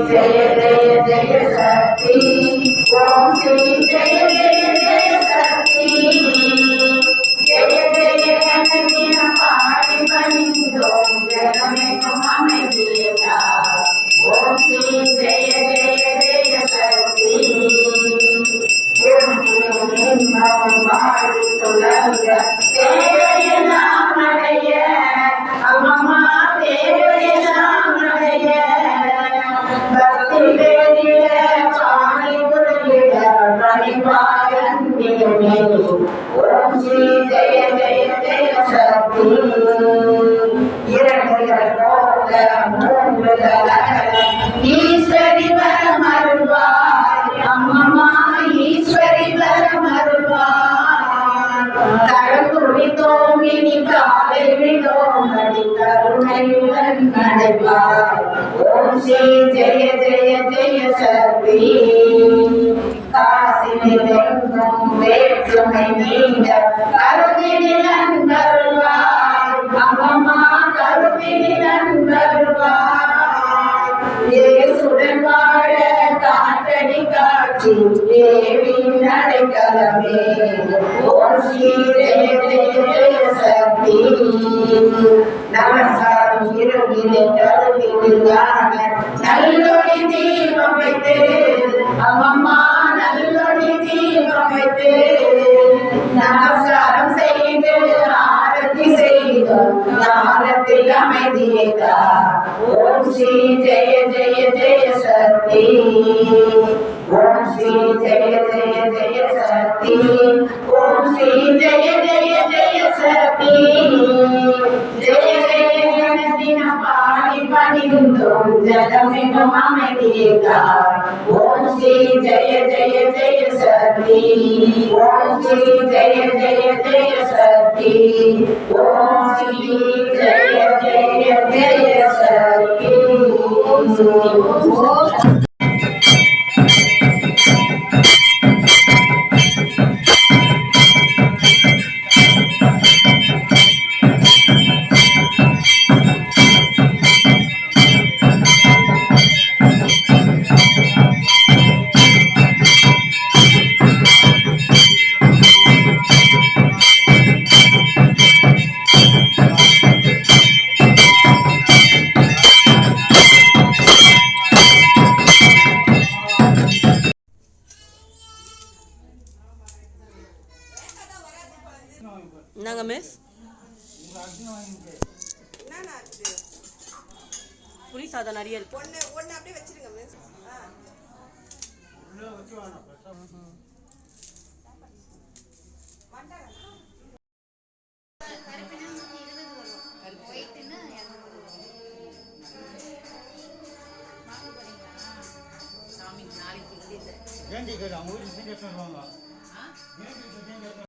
जय जय जय शक्ति ओम श्री जय जय जय शक्ति जय जय गणदिन पारि बनिंदो जग में हमें दिया ओम श्री जय जय जय शक्ति मारी तुलंग तेरे नाम अड़य अम्मा तेरे नाम अड़य भक्ति तेरी पानी गुरलिड परिवारन में ओम श्री जय जय जय शक्ति ईश्वरी परमरुवार अम्मा ईश्वरी परमरुवार तड़कुड़ितो मिनी काले विडो मणि करुणयुடன் நடைவார் ओम श्री जय जय जय शक्ति காசினிலெங்கும் வேற்றுமை நீங்க கருதினிலன் வருவார் அம்மா கருதினிலன் வருவார் இயேசுடன் வாழ காற்றடி காட்சி தேவின் அடைக்கலமே ஓம் ஸ்ரீ ஜெய ஜெய ஜெய சக்தி நமஸ்காரம் இருவினை கருவினிலான நல்லொளி தீபம் வைத்து அம்மம்மா நல்லொளி தீபம் வைத்து நமஸ்காரம் செய்து ஆரத்தி செய்து ஞானத்தில் அமைதியதா ஓம் ஸ்ரீ ஜெய ஜெய ஜெய சக்தி ஓம் ஸ்ரீ ஜெய ஜெய ஜெய சக்தி ஓம் ஸ்ரீ ஜெய ஜெய ஜெய சக்தி ஜெய ஜெய கணதின பாடி பணிந்தோம் ஜகமெங்கும் அமைதியதா ஓம் ஸ்ரீ ஜெய ஜெய ஜெய சக்தி ஓம் ஸ்ரீ ஜெய ஜெய ஜெய சக்தி ஓம் ஸ்ரீ ஜெய ஜெய ஜெய சக்தி என்னங்க மிஸ் புளி சாதம் நிறைய இருக்கு ஒன்னு அப்படியே வச்சிருங்க மிஸ் நாளைக்கு